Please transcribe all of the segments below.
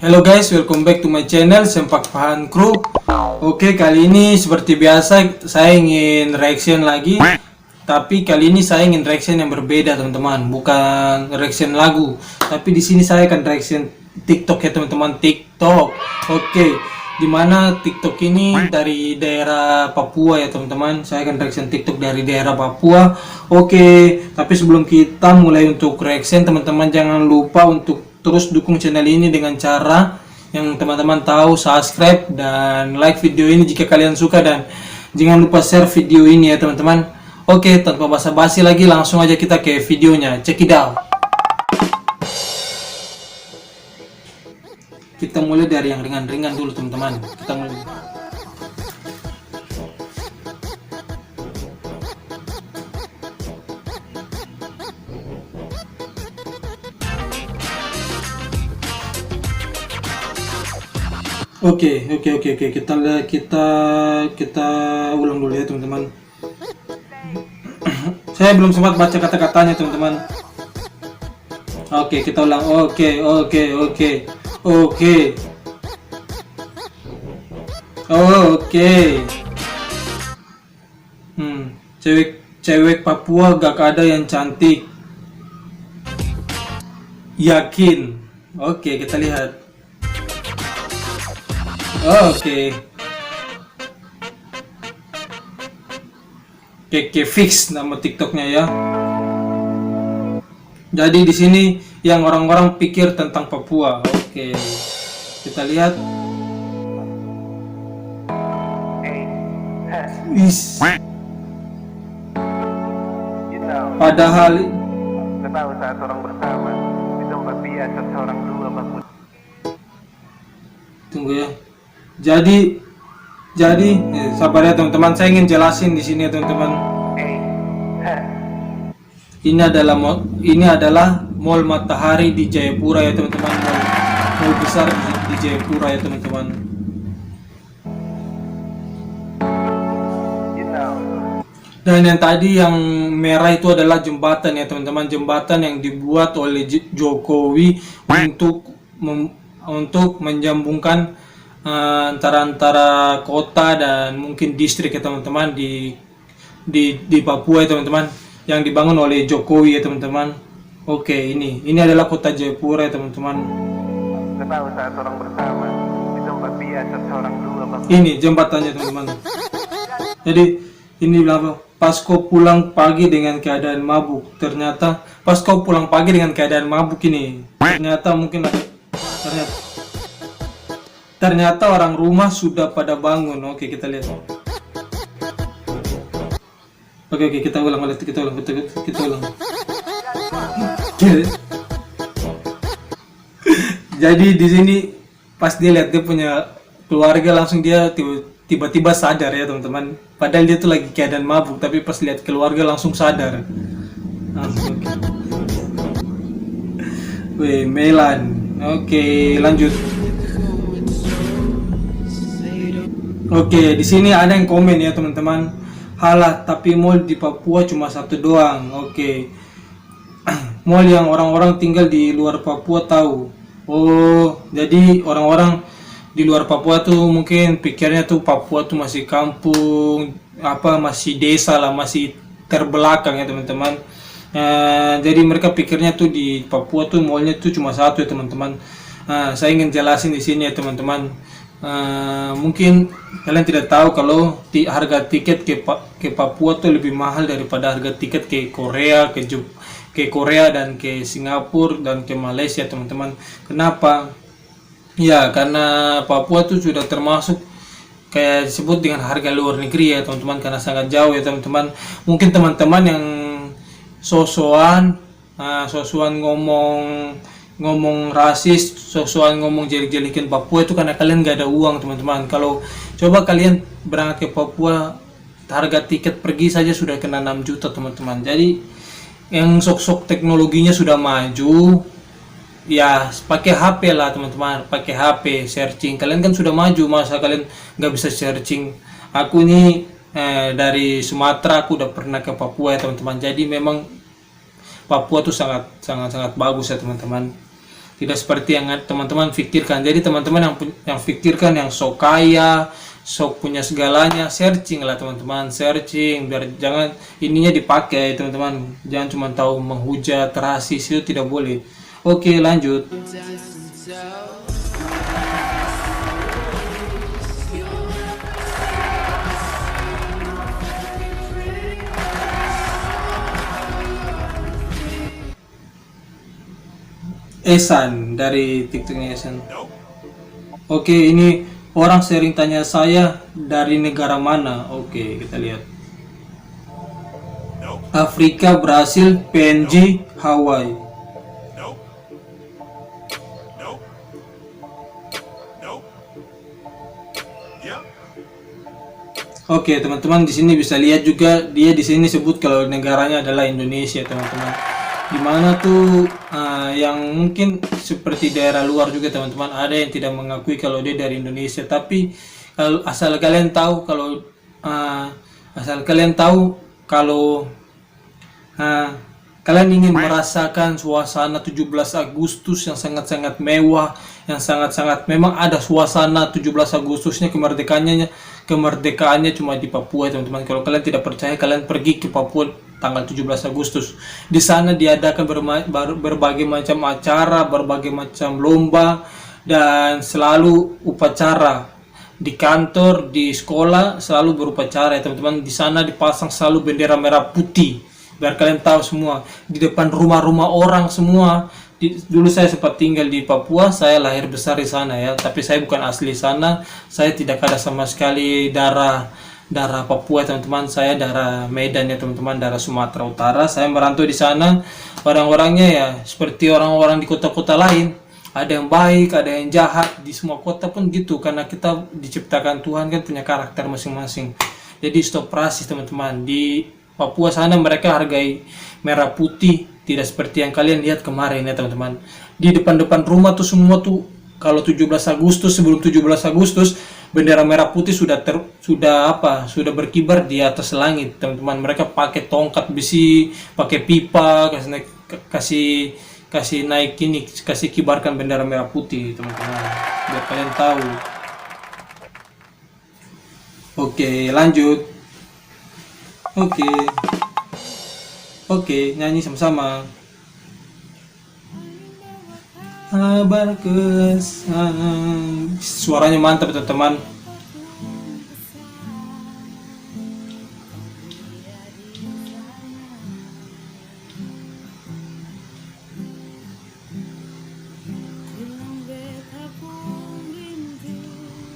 Halo guys, welcome back to my channel Sempak Pahan Crew. Oke, kali ini seperti biasa saya ingin reaction lagi. Tapi kali ini saya ingin reaction yang berbeda, teman-teman. Bukan reaction lagu, tapi di sini saya akan reaction TikTok ya, teman-teman. TikTok. Oke, dimana TikTok ini dari daerah Papua ya, teman-teman. Saya akan reaction TikTok dari daerah Papua. Oke, tapi sebelum kita mulai untuk reaction, teman-teman jangan lupa untuk terus dukung channel ini dengan cara yang teman-teman tahu, subscribe dan like video ini jika kalian suka, dan jangan lupa share video ini ya, teman-teman. Oke, tanpa basa-basi lagi langsung aja kita ke videonya. Check it out. Kita mulai dari yang ringan-ringan dulu, teman-teman. Kita mulai. Oke. Kita ulang dulu ya, teman-teman. Saya belum sempat baca kata-katanya, teman-teman. Oke, kita ulang. Oke. Cewek Papua gak ada yang cantik. Yakin. Oke, kita lihat. Oke. Keke Fix nama TikToknya ya. Jadi di sini yang orang-orang pikir tentang Papua. Oke. Kita lihat. Is. Padahal tahu saat orang bersama di tempat biasa seorang dua bagus. Tunggu ya. Jadi sabar ya, teman-teman. Saya ingin jelasin di sini ya, teman-teman. Ini adalah Mall Matahari di Jayapura ya, teman-teman. Mall besar di Jayapura ya, teman-teman. Dan yang tadi yang merah itu adalah jembatan ya, teman-teman. Jembatan yang dibuat oleh Jokowi untuk menjambungkan antara kota dan mungkin distrik ya, teman-teman, di Papua ya, teman-teman, yang dibangun oleh Jokowi ya, teman-teman. Oke, ini adalah kota Jayapura ya, teman-teman. Tahu saat orang bersama di tempat biasa seorang dua bagus. Ini jembatannya, teman-teman. Jadi ini apa? Pas kau pulang pagi dengan keadaan mabuk. Ternyata pas kau pulang pagi dengan keadaan mabuk ini. Ternyata orang rumah sudah pada bangun. Oke, kita lihat. Oke, kita ulang. Jadi di sini pas dia lihat dia punya keluarga, langsung dia tiba-tiba sadar ya, teman-teman. Padahal dia tuh lagi keadaan mabuk, tapi pas lihat keluarga langsung sadar. Weh, Melan. Oke, lanjut. Oke, di sini ada yang komen ya, teman-teman. Halah, tapi mall di Papua cuma satu doang. Oke. Mall yang orang-orang tinggal di luar Papua tahu. Oh, jadi orang-orang di luar Papua tuh mungkin pikirnya tuh Papua tuh masih kampung, masih desa lah, masih terbelakang ya, teman-teman. Jadi mereka pikirnya tuh di Papua tuh mallnya tuh cuma satu ya, teman-teman. Saya ingin jelasin di sini ya, teman-teman. Mungkin kalian tidak tahu kalau harga tiket ke Papua tuh lebih mahal daripada harga tiket ke Korea, ke Korea dan ke Singapura dan ke Malaysia, teman-teman. Kenapa? Ya, karena Papua tuh sudah termasuk kayak disebut dengan harga luar negeri ya, teman-teman, karena sangat jauh ya, teman-teman. Mungkin teman-teman yang sosokan ngomong rasis, sosokan ngomong jelik-jelikin Papua itu karena kalian gak ada uang, teman-teman. Kalau coba kalian berangkat ke Papua, harga tiket pergi saja sudah kena 6 juta, teman-teman. Jadi yang sok-sok teknologinya sudah maju ya, pakai HP lah, teman-teman. Pakai HP searching, kalian kan sudah maju, masa kalian nggak bisa searching? Aku ini dari Sumatera, aku udah pernah ke Papua ya, teman-teman. Jadi memang Papua tuh sangat bagus ya, teman-teman. Tidak seperti yang teman-teman pikirkan. Jadi teman-teman yang pikirkan yang sok kaya, sok punya segalanya, searching lah teman-teman, searching biar jangan ininya dipakai teman-teman. Jangan cuma tahu menghujat, rasis, itu tidak boleh. Oke, lanjut. Esan dari TikToknya Esan. Oke, ini orang sering tanya saya dari negara mana. Oke, kita lihat. Afrika, Brasil, PNG, Hawaii. Oke, teman-teman di sini bisa lihat juga dia di sini sebut kalau negaranya adalah Indonesia, teman-teman. Dimana tuh yang mungkin seperti daerah luar juga teman-teman, ada yang tidak mengakui kalau dia dari Indonesia, tapi kalau asal kalian tahu kalau kalian ingin merasakan suasana 17 Agustus yang sangat-sangat mewah, yang sangat-sangat memang ada suasana 17 Agustusnya, kemerdekaannya cuma di Papua teman-teman. Kalau kalian tidak percaya, kalian pergi ke Papua tanggal 17 Agustus. Di sana diadakan berbagai macam acara, berbagai macam lomba, dan selalu upacara. Di kantor, di sekolah selalu berupacara ya teman-teman. Di sana dipasang selalu bendera merah putih biar kalian tahu semua. Di depan rumah-rumah orang semua. Dulu saya sempat tinggal di Papua, saya lahir besar di sana ya, tapi saya bukan asli sana. Saya tidak ada sama sekali darah Papua teman-teman. Saya darah Medan ya teman-teman, darah Sumatera Utara. Saya merantau di sana. Orang-orangnya ya seperti orang-orang di kota-kota lain. Ada yang baik, ada yang jahat. Di semua kota pun gitu, karena kita diciptakan Tuhan kan punya karakter masing-masing. Jadi stop rasis teman-teman. Di Papua sana mereka hargai merah putih, tidak seperti yang kalian lihat kemarin ya teman-teman. Di depan-depan rumah tuh semua tuh kalau 17 Agustus, sebelum 17 Agustus, bendera merah putih sudah berkibar di atas langit teman-teman. Mereka pakai tongkat besi, pakai pipa, kasih naik ini, kasih kibarkan bendera merah putih teman-teman, biar kalian tahu. Oke, lanjut. Oke, nyanyi sama-sama. Kabar kesan. Suaranya mantap teman-teman.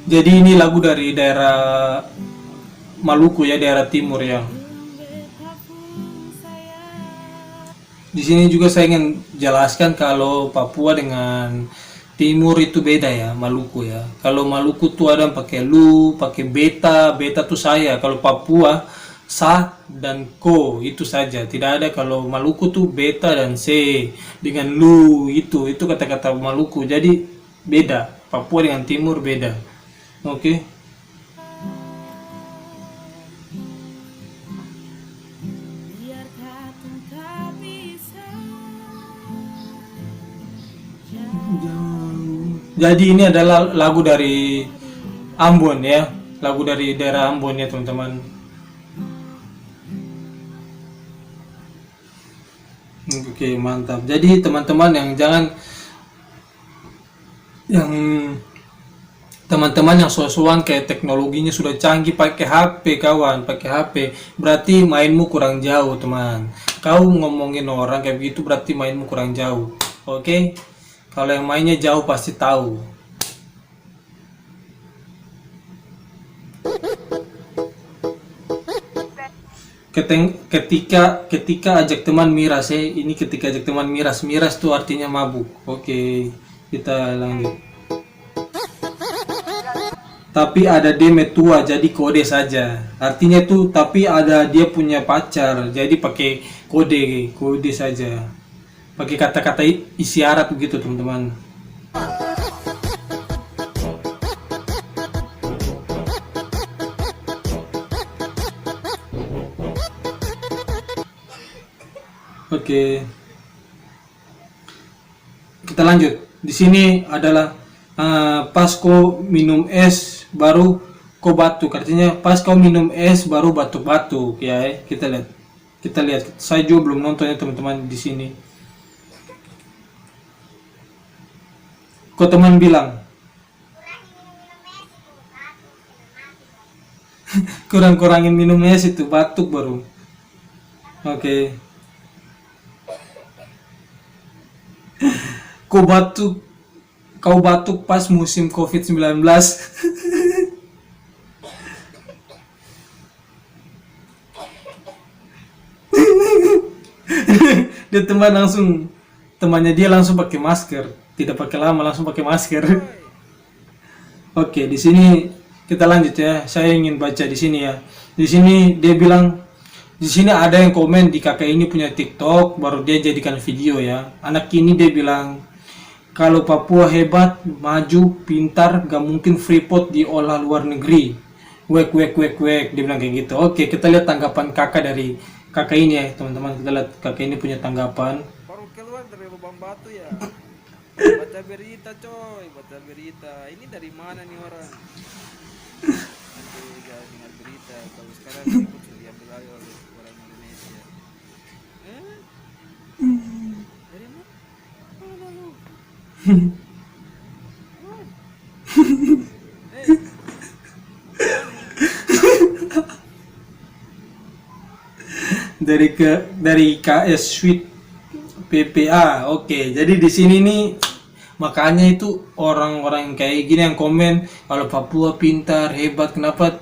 Jadi ini lagu dari daerah Maluku ya, daerah timur ya. Di sini juga saya ingin jelaskan kalau Papua dengan Timur itu beda ya, Maluku ya. Kalau Maluku tuh ada yang pakai lu, pakai beta, beta tuh saya. Kalau Papua sa dan ko itu saja. Tidak ada. Kalau Maluku tuh beta dan c dengan lu itu kata-kata Maluku. Jadi beda. Papua dengan Timur beda. Oke. Jadi ini adalah lagu dari Ambon ya, lagu dari daerah Ambon ya teman-teman. Oke, mantap. Jadi teman-teman yang teman-teman yang soal-soal kayak teknologinya sudah canggih pakai HP kawan, pakai HP, berarti mainmu kurang jauh teman. Kau ngomongin orang kayak begitu berarti mainmu kurang jauh. Oke? Kalau yang mainnya jauh pasti tahu. Ketika ajak teman miras ini ketika ajak teman miras tuh artinya mabuk. Oke, kita lanjut. Tapi ada deme tua jadi kode saja. Artinya tuh tapi ada dia punya pacar jadi pakai kode saja. Pakai kata-kata isyarat begitu teman-teman. Oke. Kita lanjut. Di sini adalah pas kau minum es baru kau batuk. Artinya pas kau minum es baru batuk-batuk ya. Kita lihat. Kita lihat. Saya juga belum nonton ya teman-teman di sini. Kau teman bilang kurang-kurangin minum es itu batuk baru. Oke. Kau batuk pas musim COVID-19. Dia temannya dia langsung pakai masker, tidak pakai lama langsung pakai masker. Oke, di sini kita lanjut ya. Saya ingin baca di sini ya. Di sini dia bilang, di sini ada yang komen di kakak ini punya TikTok, baru dia jadikan video ya. Anak ini dia bilang, kalau Papua hebat, maju, pintar, gak mungkin Freeport diolah luar negeri. Wek. Dia bilang kayak gitu. Oke, kita lihat tanggapan kakak dari kakak ini ya teman-teman. Kita lihat kakak ini punya tanggapan. Baru keluar dari lubang batu ya. Baca berita coy, baca berita. Ini dari mana nih orang? Nanti jangan dengar berita. Kalau sekarang ikut sudah diambil alih oleh orang Indonesia. Dari mana? Mana lu? Dari KS Suite PPA. Oke, jadi di sini nih makanya itu orang-orang yang kayak gini yang komen kalau Papua pintar, hebat, kenapa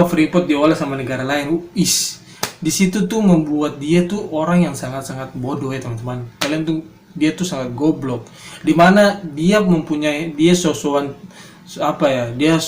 Freeport diolah sama negara lain. Di situ tuh membuat dia tuh orang yang sangat-sangat bodoh ya teman-teman. Kalian tuh dia tuh sangat goblok. Dimana dia mempunyai sosokan apa ya? Dia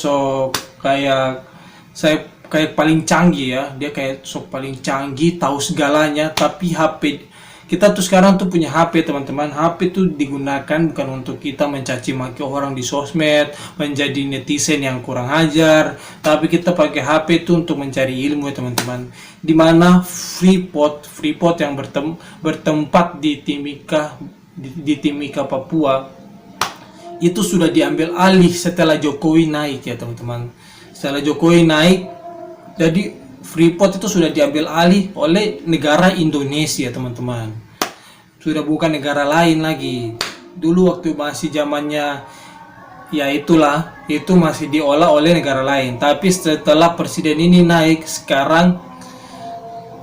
kayak paling canggih ya. Dia kayak paling canggih, tahu segalanya, tapi HP kita tuh sekarang tuh punya HP teman-teman. HP tuh digunakan bukan untuk kita mencaci maki orang di sosmed, menjadi netizen yang kurang ajar, tapi kita pakai HP tuh untuk mencari ilmu ya teman-teman. Dimana Freeport yang bertempat di Timika Papua itu sudah diambil alih setelah Jokowi naik ya teman-teman. Setelah Jokowi naik, jadi Freeport itu sudah diambil alih oleh negara Indonesia teman-teman. Sudah bukan negara lain lagi. Dulu waktu masih zamannya ya itulah, itu masih diolah oleh negara lain. Tapi setelah presiden ini naik, sekarang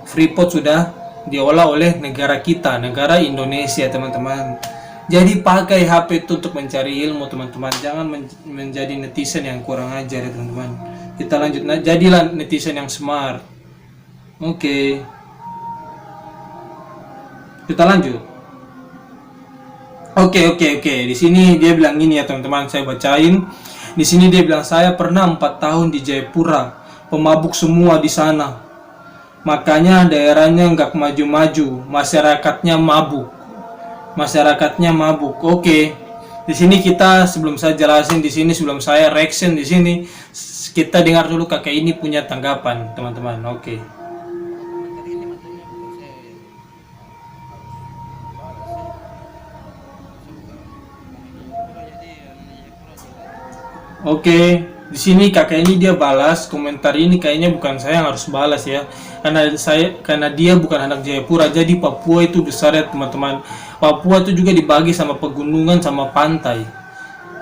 Freeport sudah diolah oleh negara kita, negara Indonesia teman-teman. Jadi pakai HP itu untuk mencari ilmu teman-teman. Jangan menjadi netizen yang kurang ajar ya teman-teman. Kita lanjut, jadilah netizen yang smart. Oke. Kita lanjut. Oke. Di sini dia bilang ini ya teman-teman, saya bacain. Di sini dia bilang, saya pernah 4 tahun di Jayapura, pemabuk semua di sana. Makanya daerahnya nggak maju-maju, masyarakatnya mabuk. Oke. Di sini kita sebelum saya jelasin di sini, sebelum saya reaction di sini, kita dengar dulu kakak ini punya tanggapan, teman-teman. Oke. Oke, di sini kakak ini dia balas komentar ini, kayaknya bukan saya yang harus balas ya. Karena dia bukan anak Jayapura. Jadi Papua itu besar ya teman-teman. Papua itu juga dibagi sama pegunungan sama pantai.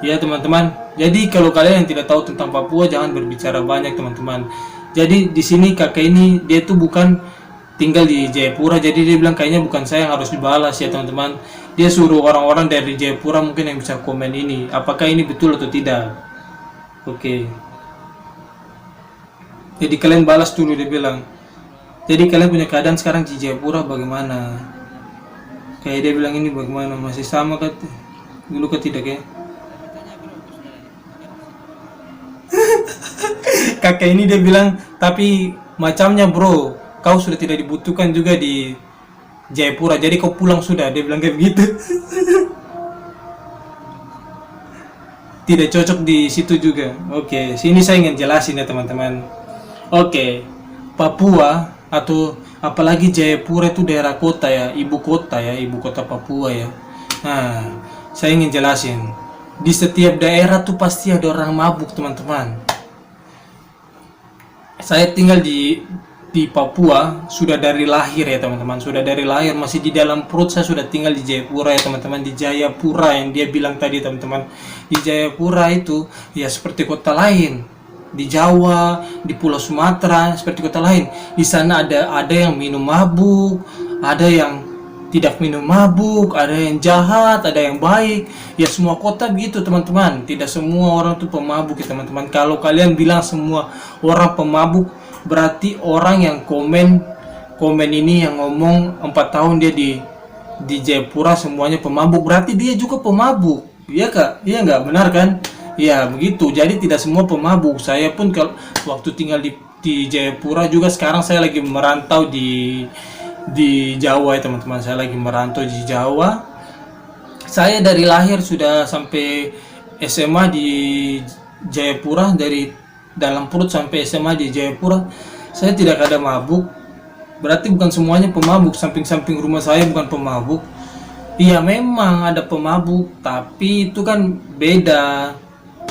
Ya teman-teman. Jadi kalau kalian yang tidak tahu tentang Papua, jangan berbicara banyak teman-teman. Jadi di sini kakak ini dia tuh bukan tinggal di Jayapura. Jadi dia bilang kayaknya bukan saya yang harus dibalas ya teman-teman. Dia suruh orang-orang dari Jayapura mungkin yang bisa komen ini, apakah ini betul atau tidak. Oke. Jadi kalian balas dulu, dia bilang. Jadi kalian punya keadaan sekarang di Jayapura bagaimana? Kayak dia bilang ini bagaimana? Masih sama kan dulu ke tidak ya? Kakak ini dia bilang, tapi macamnya bro, kau sudah tidak dibutuhkan juga di Jayapura, jadi kau pulang sudah. Dia bilang kayak begitu. Tidak cocok di situ juga. Oke, sini saya ingin jelasin ya teman-teman. Oke, Papua atau apalagi Jayapura itu daerah kota ya, ibu kota Papua ya. Nah, saya ingin jelasin. Di setiap daerah tuh pasti ada orang mabuk, teman-teman. Saya tinggal di Papua sudah dari lahir ya teman-teman, sudah dari lahir, masih di dalam perut saya sudah tinggal di Jayapura ya teman-teman, di Jayapura yang dia bilang tadi teman-teman. Di Jayapura itu ya seperti kota lain di Jawa, di Pulau Sumatera, seperti kota lain. Di sana ada yang minum mabuk, ada yang tidak minum mabuk, ada yang jahat, ada yang baik. Ya semua kota begitu teman-teman. Tidak semua orang tuh pemabuk ya teman-teman. Kalau kalian bilang semua orang pemabuk, berarti orang yang komen ini yang ngomong 4 tahun dia di Jayapura semuanya pemabuk, berarti dia juga pemabuk. Iya kak? Iya nggak? Benar kan? Ya begitu. Jadi tidak semua pemabuk. Saya pun kalau waktu tinggal di Jayapura juga, sekarang saya lagi merantau di Jawa ya teman-teman. Saya lagi merantau di Jawa. Saya dari lahir sudah sampai SMA di Jayapura, dari dalam perut sampai SMA di Jayapura saya tidak ada mabuk. Berarti bukan semuanya pemabuk. Samping-samping rumah saya bukan pemabuk. Iya memang ada pemabuk, tapi itu kan beda,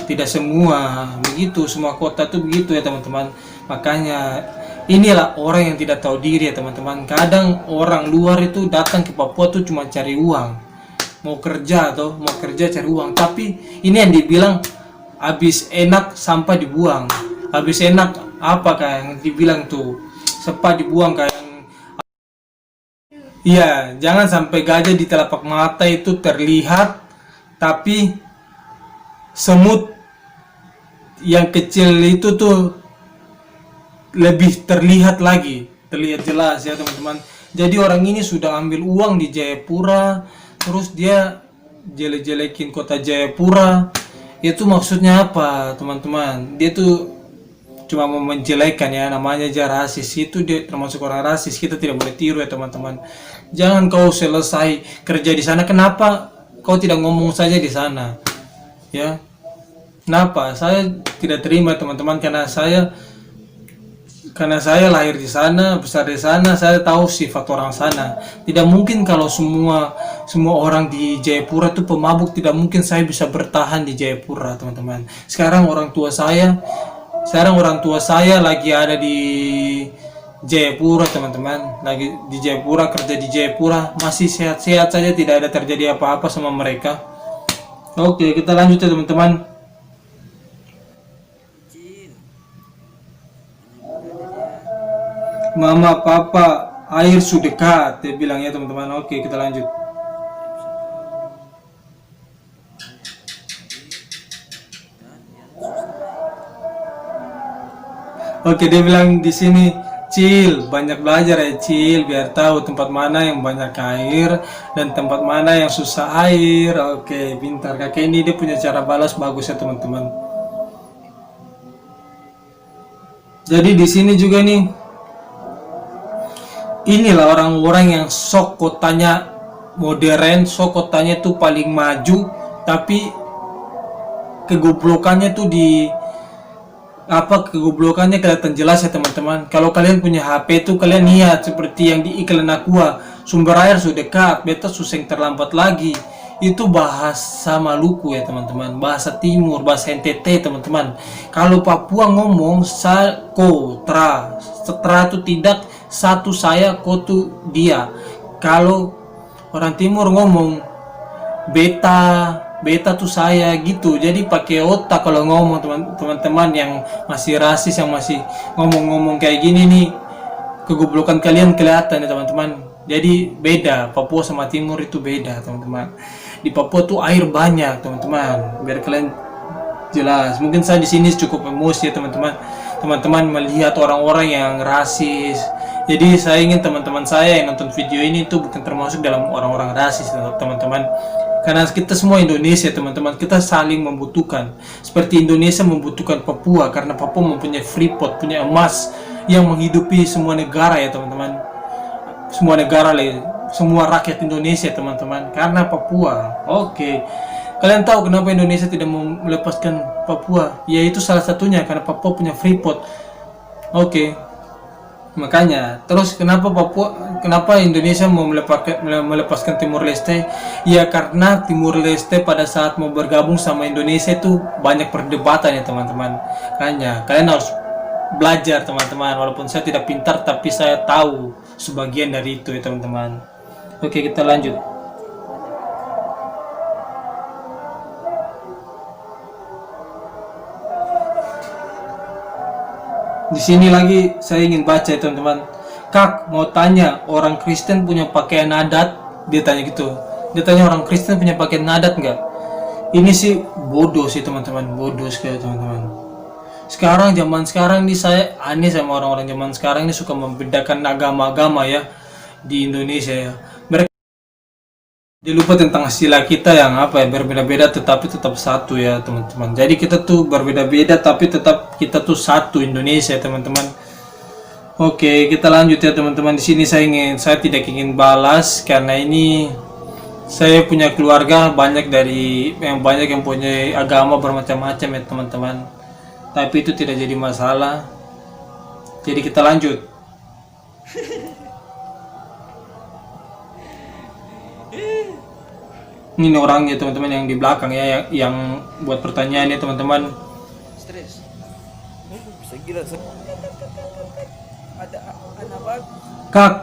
tidak semua begitu. Semua kota tuh begitu ya teman-teman. Makanya inilah orang yang tidak tahu diri ya teman-teman. Kadang orang luar itu datang ke Papua tuh cuma cari uang, mau kerja cari uang. Tapi ini yang dibilang habis enak sampah dibuang. Habis enak apa kayak yang dibilang tuh, sampah dibuang kayak. Iya, jangan sampai gajah di telapak mata itu terlihat, tapi semut yang kecil itu tuh lebih terlihat lagi, terlihat jelas ya teman-teman. Jadi orang ini sudah ambil uang di Jayapura, terus dia jelek-jelekin kota Jayapura. Itu maksudnya apa teman-teman? Dia tuh cuma mau menjelekan ya, namanya aja rasis. Itu dia termasuk orang rasis. Kita tidak boleh tiru ya teman-teman. Jangan kau selesai kerja di sana, kenapa kau tidak ngomong saja di sana ya? Kenapa? Saya tidak terima teman-teman, karena saya lahir di sana, besar di sana, saya tahu sifat orang sana. Tidak mungkin kalau semua orang di Jayapura itu pemabuk, tidak mungkin saya bisa bertahan di Jayapura, teman-teman. Sekarang orang tua saya lagi ada di Jayapura, teman-teman. Lagi di Jayapura, kerja di Jayapura, masih sehat-sehat saja, tidak ada terjadi apa-apa sama mereka. Oke, kita lanjut ya, teman-teman. Mama, papa, air sudah dekat, dia bilang ya teman-teman. Oke, kita lanjut. Oke, dia bilang di sini, Cil, banyak belajar ya Cil, biar tahu tempat mana yang banyak air dan tempat mana yang susah air. Oke, pintar. Kakek ini dia punya cara balas bagus ya teman-teman. Jadi di sini juga nih, inilah orang-orang yang sok kotanya modern, sok kotanya tuh paling maju, tapi kegoblokannya tuh kegoblokannya kelihatan jelas ya teman-teman. Kalau kalian punya HP tuh kalian lihat seperti yang di iklan Aqua, sumber air sudah dekat, beta suseng terlambat lagi. Itu bahasa Maluku ya teman-teman, bahasa Timur, bahasa NTT teman-teman. Kalau Papua ngomong tra itu tidak satu saya, kotu dia. Kalau orang Timur ngomong beta tuh saya gitu. Jadi pakai otak kalau ngomong teman-teman yang masih rasis, yang masih ngomong-ngomong kayak gini nih, kegoblokan kalian kelihatan ya teman-teman. Jadi beda, Papua sama Timur itu beda teman-teman. Di Papua tuh air banyak teman-teman, biar kalian jelas. Mungkin saya di sini cukup emosi ya teman-teman. Teman-teman melihat orang-orang yang rasis. Jadi saya ingin teman-teman saya yang nonton video ini tuh bukan termasuk dalam orang-orang rasis teman-teman. Karena kita semua Indonesia teman-teman, kita saling membutuhkan. Seperti Indonesia membutuhkan Papua, karena Papua mempunyai freeport, punya emas yang menghidupi semua negara ya teman-teman. Semua negara semua rakyat Indonesia teman-teman, karena Papua. Oke. Kalian tahu kenapa Indonesia tidak mau melepaskan Papua? Yaitu salah satunya karena Papua punya freeport. Oke. Makanya, terus kenapa Indonesia mau melepaskan Timur Leste? Ya karena Timur Leste pada saat mau bergabung sama Indonesia itu banyak perdebatan ya teman-teman. Makanya kalian harus belajar teman-teman. Walaupun saya tidak pintar, tapi saya tahu sebagian dari itu ya teman-teman. Oke, kita lanjut. Di sini lagi saya ingin baca ya teman-teman. Kak, mau tanya, orang Kristen punya pakaian adat? Dia tanya gitu. Dia tanya orang Kristen punya pakaian adat nggak? Ini sih bodoh sih teman-teman, bodoh sekali teman-teman. Sekarang zaman sekarang ini saya aneh sama orang-orang zaman sekarang ini suka membedakan agama-agama ya di Indonesia ya. Mereka dia lupa tentang sila kita yang apa ya, berbeda-beda tetapi tetap satu ya teman-teman. Jadi kita tuh berbeda-beda tapi tetap kita tuh satu Indonesia teman-teman. Oke, kita lanjut ya teman-teman. Di sini saya tidak ingin balas karena ini saya punya keluarga banyak yang punya agama bermacam-macam ya teman-teman. Tapi itu tidak jadi masalah. Jadi kita lanjut. Ini orangnya teman-teman yang di belakang ya yang buat pertanyaan ya teman-teman. Stres. Bisa gila. Ada anak babi. Kak,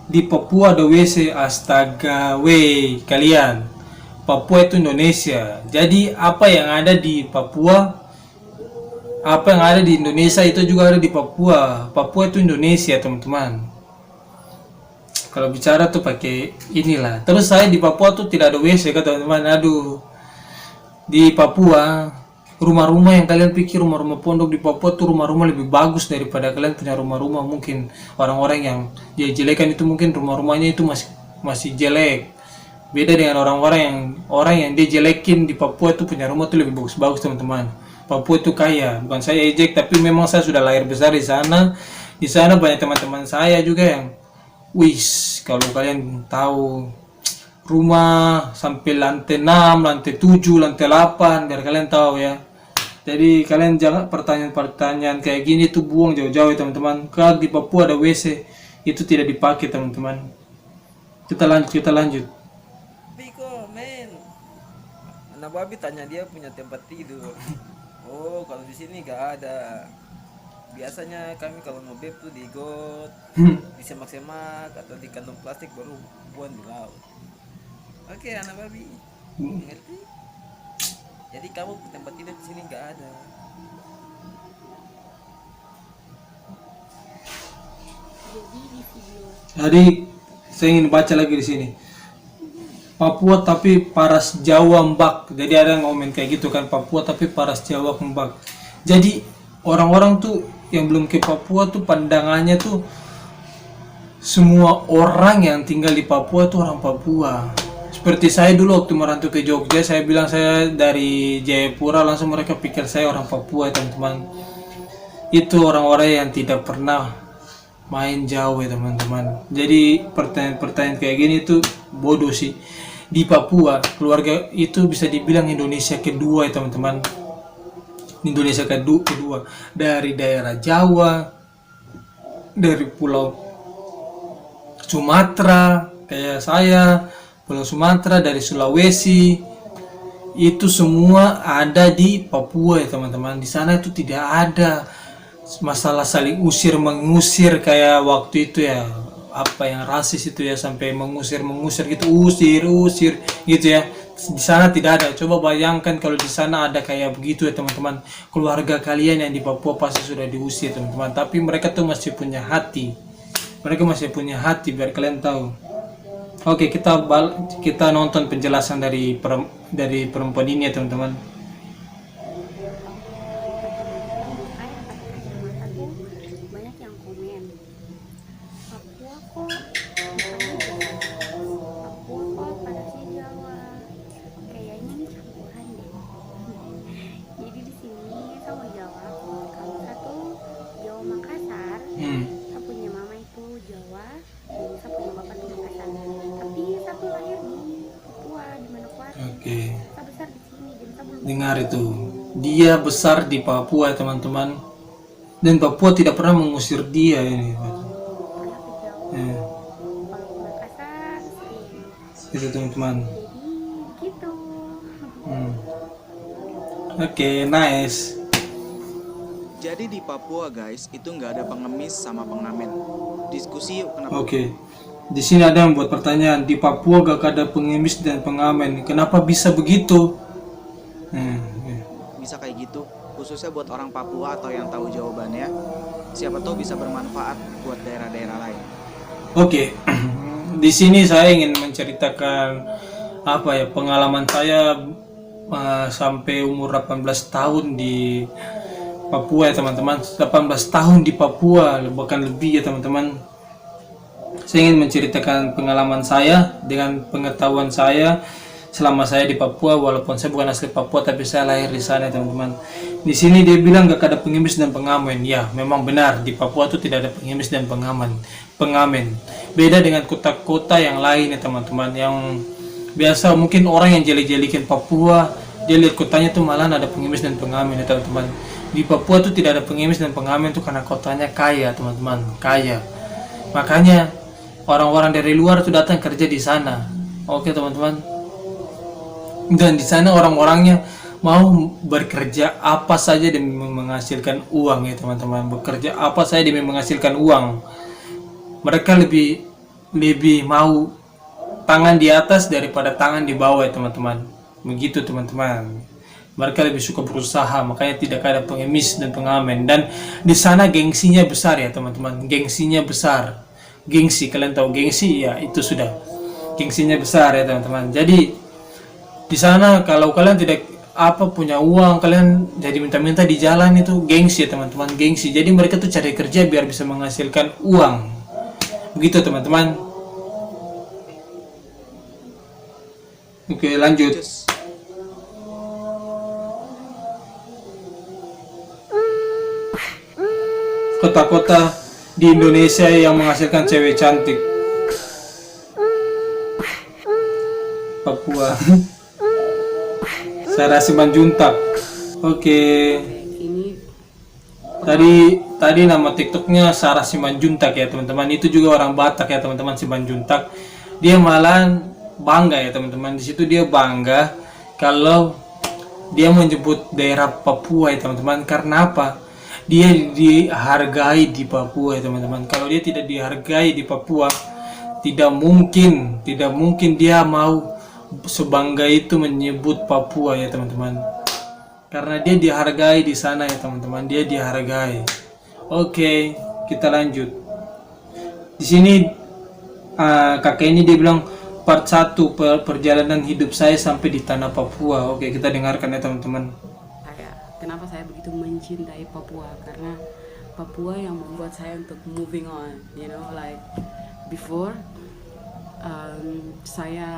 di Papua ada WC. Astaga, wey kalian. Papua itu Indonesia. Jadi apa yang ada di Papua, apa yang ada di Indonesia itu juga ada di Papua. Papua itu Indonesia teman-teman. Kalau bicara tuh pakai inilah. Terus saya di Papua tuh tidak ada WC kan teman-teman. Aduh. Di Papua, rumah-rumah yang kalian pikir rumah-rumah pondok di Papua tuh rumah-rumah lebih bagus daripada kalian punya rumah-rumah mungkin orang-orang yang dia jelekan itu mungkin rumah-rumahnya itu masih jelek. Beda dengan orang yang dia jelekin di Papua tuh punya rumah tuh lebih bagus-bagus teman-teman. Papua itu kaya, bukan saya ejek tapi memang saya sudah lahir besar di sana. Di sana banyak teman-teman saya juga yang kalau kalian tahu rumah sampai lantai 6, lantai 7, lantai 8 biar kalian tahu ya. Jadi kalian jangan pertanyaan-pertanyaan kayak gini tuh buang jauh-jauh ya teman-teman. Kalau di Papua ada WC itu tidak dipakai teman-teman. Kita lanjut. Biko, men. Anak babi tanya dia punya tempat tidur. Oh, kalau di sini gak ada. Biasanya kami kalau mau beb tuh di got, di semak-semak atau di kantong plastik baru buang di laut. Oke, anak babi. Ngerti? Jadi kamu tempat tidur di sini nggak ada. Jadi saya ingin baca lagi di sini. Papua tapi paras Jawa mbak. Jadi ada yang ngomong kayak gitu kan, Papua tapi paras Jawa mbak. Jadi orang-orang tuh yang belum ke Papua tuh pandangannya tuh semua orang yang tinggal di Papua tuh orang Papua. Seperti saya dulu waktu merantau ke Jogja, saya bilang saya dari Jayapura, langsung mereka pikir saya orang Papua teman-teman. Itu orang-orang yang tidak pernah main jauh ya teman-teman. Jadi pertanyaan-pertanyaan kayak gini tuh bodoh sih. Di Papua keluarga itu bisa dibilang Indonesia kedua ya teman-teman. Indonesia kedua dari daerah Jawa, dari pulau Sumatera kayak saya, pulau Sumatera, dari Sulawesi, itu semua ada di Papua ya teman-teman. Di sana itu tidak ada masalah saling usir mengusir kayak waktu itu ya, apa yang rasis itu ya, sampai mengusir gitu, usir gitu ya. Di sana tidak ada. Coba bayangkan kalau di sana ada kayak begitu ya teman-teman. Keluarga kalian yang di Papua pasti sudah diusir teman-teman. Tapi mereka tuh masih punya hati. Mereka masih punya hati biar kalian tahu. Oke, kita nonton penjelasan dari perempuan ini ya teman-teman. Banyak yang komen Papua kok panasnya Jawa, kayaknya ini campuran deh. Jadi di sini sama Jawa, kalau satu Jawa Makassar, saya punya mama itu Jawa, dan saya punya bapak tuh Makassar. Tapi satu lahir di Papua di Manokwari. Oke. Saya besar di sini, jadi saya belum Dengar itu. Dia besar di Papua teman-teman. Dan Papua tidak pernah mengusir dia ini. Itu teman-teman. Jadi gitu. Oke, nice. Jadi di Papua guys, itu nggak ada pengemis sama pengamen. Diskusi yuk kenapa? Oke. Di sini ada yang buat pertanyaan, di Papua gak ada pengemis dan pengamen. Kenapa bisa begitu? Oke. Bisa kayak gitu, khususnya buat orang Papua atau yang tahu jawabannya. Siapa tahu bisa bermanfaat buat daerah-daerah lain. Oke. Di sini saya ingin menceritakan pengalaman saya sampai umur 18 tahun di Papua ya teman-teman. 18 tahun di Papua, bahkan lebih ya teman-teman. Saya ingin menceritakan pengalaman saya dengan pengetahuan saya selama saya di Papua, walaupun saya bukan asli Papua tapi saya lahir di sana teman-teman. Di sini dia bilang gak ada pengemis dan pengamen. Ya, memang benar di Papua itu tidak ada pengemis dan pengamen. Beda dengan kota-kota yang lain ya teman-teman. Yang biasa mungkin orang yang jelek-jelekin Papua, dia lihat kotanya tuh malah ada pengemis dan pengamen ya teman-teman. Di Papua tuh tidak ada pengemis dan pengamen tuh karena kotanya kaya teman-teman, kaya. Makanya orang-orang dari luar tuh datang kerja di sana. Oke teman-teman. Dan di sana orang-orangnya mau bekerja apa saja demi menghasilkan uang ya teman-teman. Bekerja apa saja demi menghasilkan uang. Mereka lebih mau tangan di atas daripada tangan di bawah ya teman-teman. Begitu teman-teman. Mereka lebih suka berusaha, makanya tidak ada pengemis dan pengamen. Dan di sana gengsinya besar ya teman-teman. Gengsinya besar. Gengsi, kalian tahu gengsi ya, itu sudah. Gengsinya besar ya teman-teman. Jadi di sana kalau kalian tidak punya uang, kalian jadi minta-minta di jalan, itu gengsi ya teman-teman, gengsi. Jadi mereka tuh cari kerja biar bisa menghasilkan uang. Begitu teman-teman. Oke, lanjut. Cus. Kota-kota di Indonesia yang menghasilkan cewek cantik. Papua. Sarah Simanjuntak. Oke. Tadi nama TikToknya Sarah Simanjuntak ya teman-teman. Itu juga orang Batak ya teman-teman, Simanjuntak. Dia malah bangga ya teman-teman. Di situ dia bangga kalau dia menyebut daerah Papua ya teman-teman. Karena apa? Dia dihargai di Papua ya teman-teman. Kalau dia tidak dihargai di Papua, tidak mungkin dia mau sebangga itu menyebut Papua ya teman-teman. Karena dia dihargai di sana ya teman-teman, dia dihargai. Oke, kita lanjut. Di sini kakek ini dia bilang part 1 perjalanan hidup saya sampai di tanah Papua. Oke, kita dengarkan ya teman-teman. Kenapa saya begitu mencintai Papua? Karena Papua yang membuat saya untuk moving on, like before saya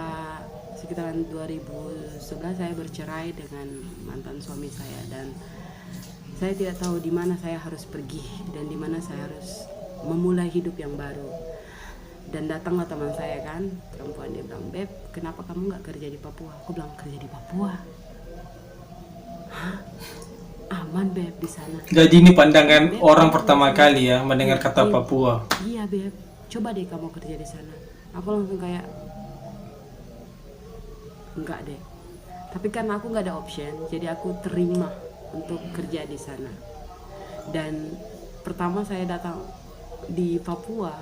sekitaran 2011 saya bercerai dengan mantan suami saya, dan saya tidak tahu di mana saya harus pergi dan di mana saya harus memulai hidup yang baru. Dan datanglah teman saya kan, perempuan, dia bilang, "Beb, kenapa kamu nggak kerja di Papua?" Aku bilang, "Kerja di Papua? Hah? Aman Beb di sana." Jadi ini pandangan Beb, orang pertama kali ya mendengar kata Beb, Papua. Iya Beb, coba deh kamu kerja di sana. Aku langsung kayak, enggak deh. Tapi karena aku nggak ada option, jadi aku terima untuk kerja di sana. Dan pertama saya datang di Papua,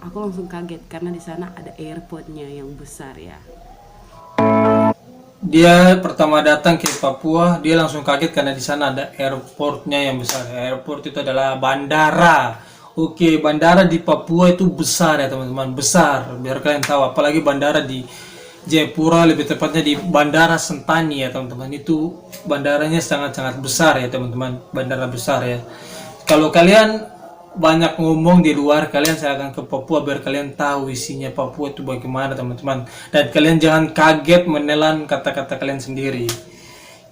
aku langsung kaget karena di sana ada airportnya yang besar ya. Dia pertama datang ke Papua, dia langsung kaget karena di sana ada airportnya yang besar. Airport itu adalah bandara. Oke, bandara di Papua itu besar ya teman-teman, besar. Biar kalian tahu, apalagi bandara di Jayapura, lebih tepatnya di Bandara Sentani ya teman-teman. Itu bandaranya sangat-sangat besar ya teman-teman, bandara besar ya. Kalau kalian banyak ngomong di luar, kalian saya akan ke Papua biar kalian tahu isinya Papua itu bagaimana teman-teman. Dan kalian jangan kaget menelan kata-kata kalian sendiri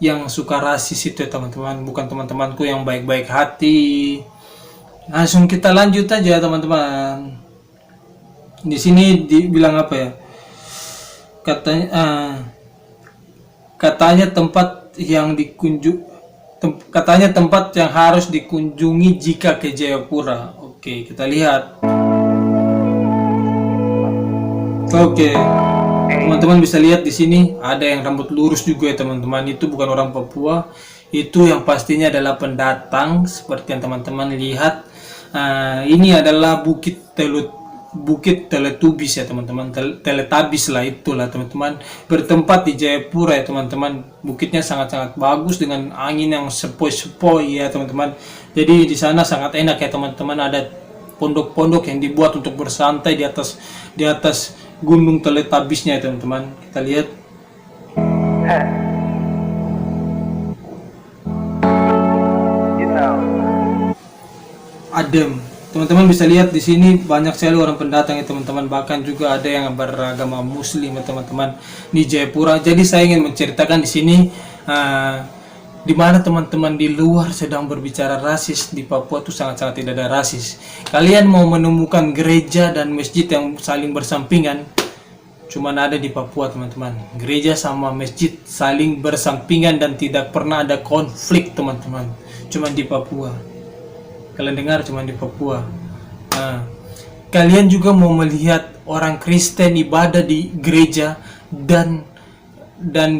yang suka rasis itu ya teman-teman, bukan teman-temanku yang baik-baik hati. Langsung kita lanjut aja teman-teman. Di sini dibilang apa ya, katanya tempat yang tempat yang harus dikunjungi jika ke Jayapura. Oke, kita lihat. Oke. Teman-teman bisa lihat di sini ada yang rambut lurus juga ya teman-teman. Itu bukan orang Papua, itu yang pastinya adalah pendatang seperti yang teman-teman lihat. Ini adalah Bukit Teletubis ya teman-teman, Teletabis lah itulah teman-teman, bertempat di Jayapura ya teman-teman. Bukitnya sangat-sangat bagus dengan angin yang sepoi-sepoi ya teman-teman. Jadi di sana sangat enak ya teman-teman, ada pondok-pondok yang dibuat untuk bersantai di atas gunung Teletabisnya ya teman-teman. Kita lihat. You know. Adem. Teman-teman bisa lihat di sini banyak sekali orang pendatang ya teman-teman, bahkan juga ada yang beragama Muslim ya teman-teman di Jayapura. Jadi saya ingin menceritakan di sini di mana teman-teman di luar sedang berbicara rasis, di Papua tuh sangat-sangat tidak ada rasis. Kalian mau menemukan gereja dan masjid yang saling bersampingan, cuman ada di Papua teman-teman. Gereja sama masjid saling bersampingan dan tidak pernah ada konflik teman-teman, cuman di Papua. Kalian dengar cuma di Papua. Kalian juga mau melihat orang Kristen ibadah di gereja dan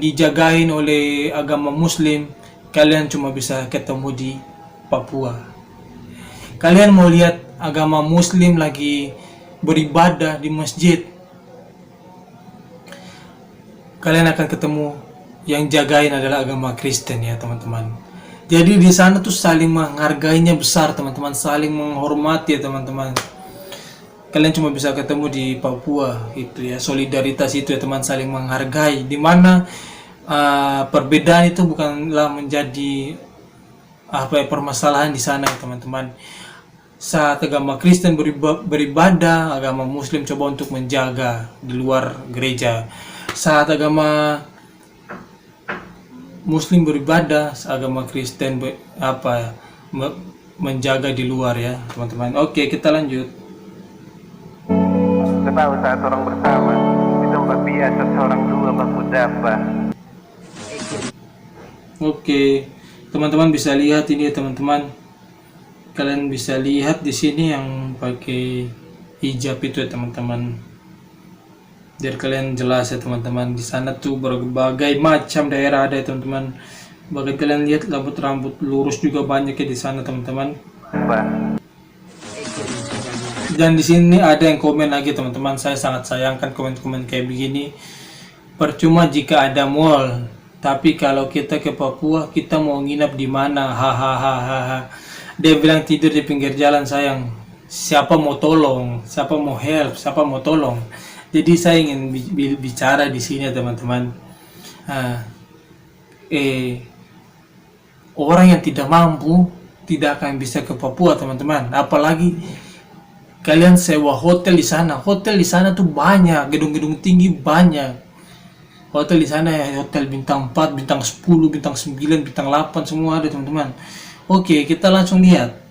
dijagain oleh agama Muslim, kalian cuma bisa ketemu di Papua. Kalian mau lihat agama Muslim lagi beribadah di masjid, kalian akan ketemu yang jagain adalah agama Kristen ya teman-teman. Jadi di sana tuh saling menghargainya besar teman-teman, saling menghormati ya teman-teman. Kalian cuma bisa ketemu di Papua itu ya, solidaritas itu ya teman, saling menghargai. Dimana perbedaan itu bukanlah menjadi permasalahan di sana ya teman-teman. Saat agama Kristen beribadah, agama Muslim coba untuk menjaga di luar gereja. Saat agama Muslim beribadah, agama Kristen menjaga di luar ya teman-teman. Oke, kita lanjut. Tahu saat orang bersama di tempat biasa seorang dua baku dapat. Oke, teman-teman bisa lihat ini ya teman-teman. Kalian bisa lihat di sini yang pakai hijab itu ya teman-teman. Biar kalian jelas ya teman-teman, di sana tuh berbagai macam daerah ada ya teman-teman. Bahkan kalian lihat rambut lurus juga banyak ya di sana teman-teman. Dan di sini ada yang komen lagi teman-teman, saya sangat sayangkan komen-komen kayak begini. Percuma jika ada mall, tapi kalau kita ke Papua kita mau nginap di mana? Hahaha. Dia bilang tidur di pinggir jalan sayang. Siapa mau tolong? Siapa mau help? Siapa mau tolong? Jadi saya ingin bicara di sini teman-teman. Orang yang tidak mampu tidak akan bisa ke Papua teman-teman. Apalagi kalian sewa hotel di sana. Hotel di sana tuh banyak, gedung-gedung tinggi banyak. Hotel di sana ya, hotel bintang 4, bintang 10, bintang 9, bintang 8 semua ada teman-teman. Oke, kita langsung lihat.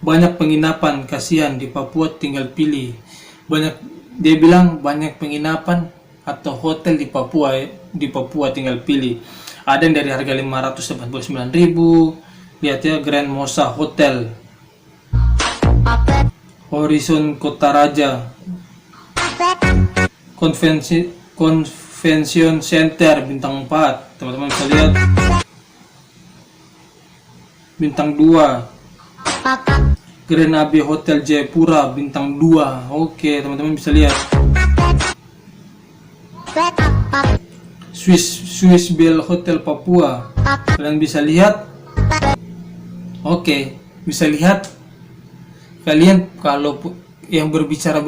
Banyak penginapan, kasihan di Papua tinggal pilih. Dia bilang banyak penginapan atau hotel di Papua tinggal pilih. Ada yang dari harga 589.000. Lihat ya, Grand Mosa Hotel, Horizon Kota Raja, Convention Center bintang 4. Teman-teman bisa lihat. Bintang 2. Grand Abbey Hotel Jayapura bintang 2. Oke, teman-teman bisa lihat. Swiss Bell Hotel Papua. Kalian bisa lihat. Oke, bisa lihat. Kalian kalau yang berbicara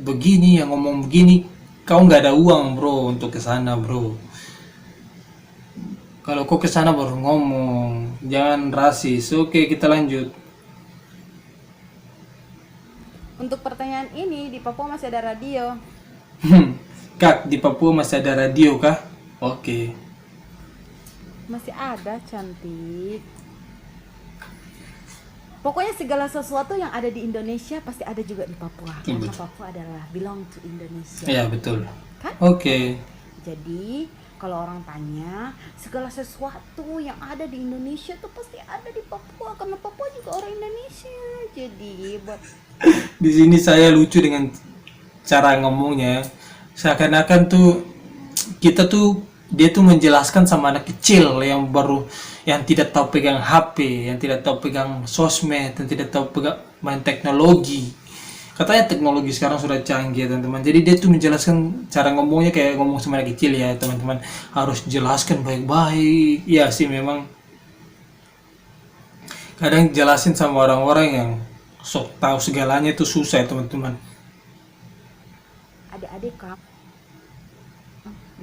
begini, yang ngomong begini, kau nggak ada uang bro untuk ke sana bro. Kalau kau ke sana baru ngomong, jangan rasis. Oke, kita lanjut. Untuk pertanyaan ini, di Papua masih ada radio. Kak, di Papua masih ada radio kah? Oke. Masih ada, cantik. Pokoknya segala sesuatu yang ada di Indonesia pasti ada juga di Papua. Karena Betul. Papua adalah belong to Indonesia. Iya, betul. Kan? Oke. Jadi, kalau orang tanya, segala sesuatu yang ada di Indonesia tuh pasti ada di Papua karena Papua juga orang Indonesia. Jadi buat Di sini saya lucu dengan cara ngomongnya. Seakan-akan tuh kita tuh dia tuh menjelaskan sama anak kecil yang baru, yang tidak tahu pegang HP, yang tidak tahu pegang sosmed, yang tidak tahu pegang main teknologi. Katanya teknologi sekarang sudah canggih teman-teman. Jadi dia tuh menjelaskan cara ngomongnya kayak ngomong sama anak kecil ya teman-teman. Harus jelaskan baik-baik. Ya sih memang. Kadang jelasin sama orang-orang yang sok tahu segalanya itu susah ya teman-teman. Adik-adik kamu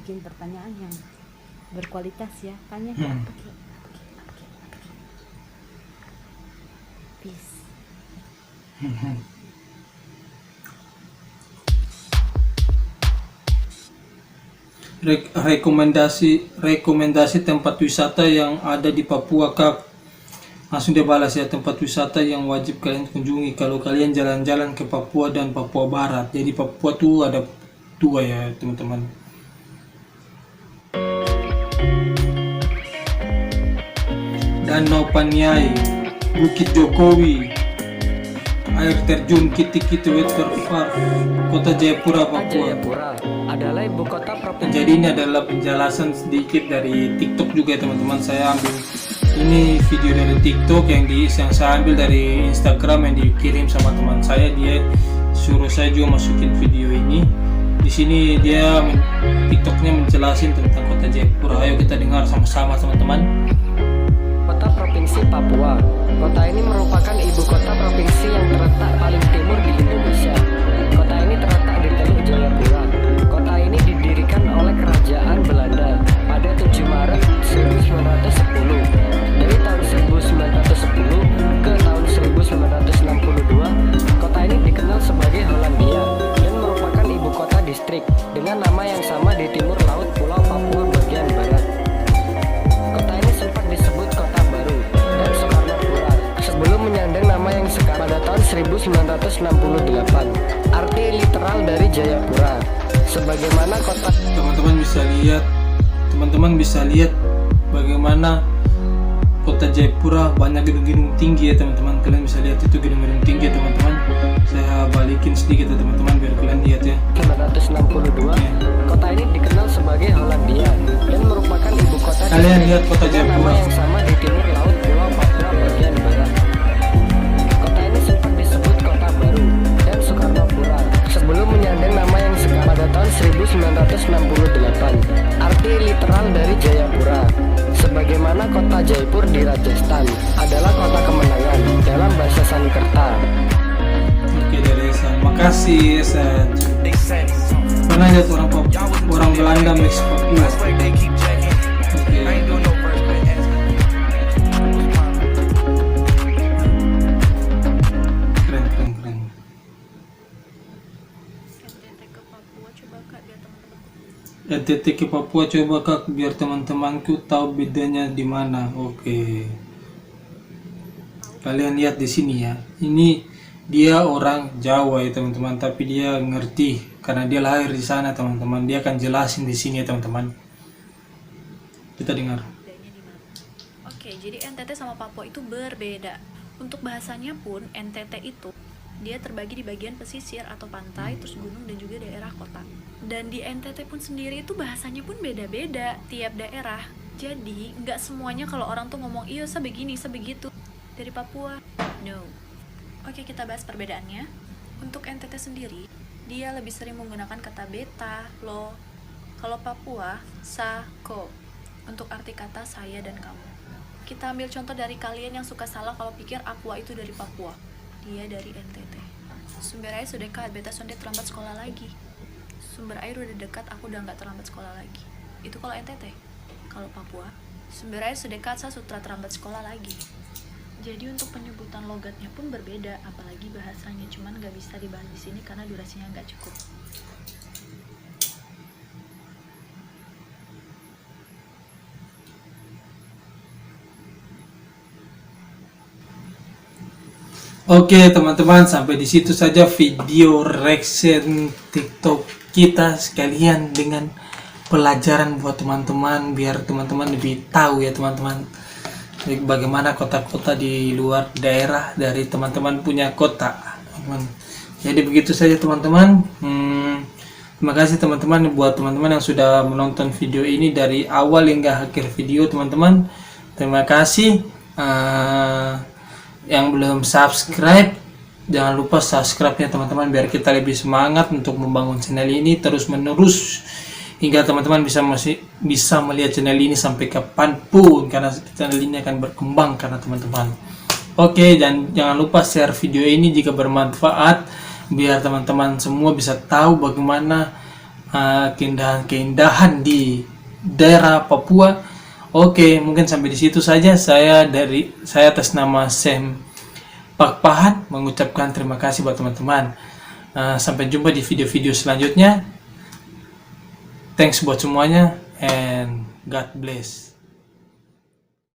bikin pertanyaan yang berkualitas ya. Tanya apa Ki? Peace. Rekomendasi tempat wisata yang ada di Papua Kak. Langsung dia balas ya, tempat wisata yang wajib kalian kunjungi kalau kalian jalan-jalan ke Papua dan Papua Barat. Jadi Papua tuh ada 2 ya teman-teman. Danau Paniai, Bukit Jokowi, air terjun Kiti-Kiti Waterpark, Kota Jayapura, Papua. Jayapura adalah ibu kota provinsi. Jadi ini adalah penjelasan sedikit dari TikTok juga ya teman-teman. Saya ambil ini video dari TikTok yang saya ambil dari Instagram yang dikirim sama teman saya. Dia suruh saya juga masukin video ini. Di sini dia TikToknya menjelasin tentang Kota Jayapura. Ayo kita dengar sama-sama teman-teman. Kota Provinsi Papua. Kota ini merupakan ibu kota provinsi yang terletak paling timur di Indonesia. Kota ini terletak di Teluk Jayapura. Kota ini didirikan oleh Kerajaan Belanda pada 7 Maret 1910. Dari tahun 1910 ke tahun 1962, kota ini dikenal sebagai Hollandia dan merupakan ibu kota distrik dengan nama yang sama di timur laut Pulau Papua bagian barat. Kota ini sempat disebut Kota Baru dan Soekarnopura sebelum menyandang nama yang sekarang pada tahun 1968. Arti literal dari Jayapura sebagaimana kota. Teman-teman bisa lihat bagaimana Kota Jayapura banyak gedung-gedung tinggi ya teman-teman. Kalian bisa lihat itu gedung-gedung tinggi ya teman-teman. Saya balikin sedikit ya teman-teman biar kalian lihat ya. 1962, kota ini dikenal sebagai Hollandia dan merupakan ibu kota. Kalian lihat Kota dengan Jayapura. nama yang sama di timur laut Pulau Papua bagian barat. Kota ini sempat disebut Kota Baru dan Soekarnopura sebelum menyandang nama yang sekarang pada tahun 1968. Arti literal dari Jayapura sebagaimana kota Jaipur di Rajasthan adalah kota kemenangan dalam bahasa Sanskerta. Oke dari Esan, makasih Esan. Pernah lihat orang Belanda mix Papua? Oke. Keren. NTT ke Papua coba Kak biar teman-temanku tahu bedanya di mana. Oke. Kalian lihat di sini ya. Ini dia orang Jawa ya teman-teman, tapi dia ngerti karena dia lahir di sana teman-teman. Dia akan jelasin di sini ya teman-teman. Kita dengar. Oke, jadi NTT sama Papua itu berbeda. Untuk bahasanya pun NTT itu dia terbagi di bagian pesisir atau pantai, terus gunung dan juga daerah kota. Dan di NTT pun sendiri itu bahasanya pun beda-beda tiap daerah. Jadi nggak semuanya kalau orang tuh ngomong iya sebegini sebegitu dari Papua. No. Oke, kita bahas perbedaannya. Untuk NTT sendiri, dia lebih sering menggunakan kata beta, lo. Kalau Papua, sa, ko. Untuk arti kata saya dan kamu. Kita ambil contoh dari kalian yang suka salah kalau pikir Aqua itu dari Papua. Dia dari NTT. Sumber air sudah dekat, beta sonde terlambat sekolah lagi. Sumber air udah dekat, aku udah nggak terlambat sekolah lagi. Itu kalau NTT. Kalau Papua, sumber air sudah dekat, saya sudah terlambat sekolah lagi. Jadi untuk penyebutan logatnya pun berbeda, apalagi bahasanya, cuman nggak bisa dibahas di sini karena durasinya nggak cukup. Oke teman-teman, sampai di situ saja video reaction TikTok kita sekalian dengan pelajaran buat teman-teman biar teman-teman lebih tahu ya teman-teman. bagaimana kota-kota di luar daerah dari teman-teman punya kota. Jadi begitu saja teman-teman. Terima kasih teman-teman buat teman-teman yang sudah menonton video ini dari awal hingga akhir video teman-teman. Terima kasih. Yang belum subscribe, jangan lupa subscribe-nya teman-teman biar kita lebih semangat untuk membangun channel ini terus menerus hingga teman-teman bisa melihat channel ini sampai kapanpun, karena channel ini akan berkembang karena teman-teman. Oke, dan jangan lupa share video ini jika bermanfaat biar teman-teman semua bisa tahu bagaimana keindahan-keindahan di daerah Papua. Oke, mungkin sampai di situ saja. Saya atas nama Sam Pakpahat mengucapkan terima kasih buat teman-teman. Sampai jumpa di video-video selanjutnya. Thanks buat semuanya and God bless.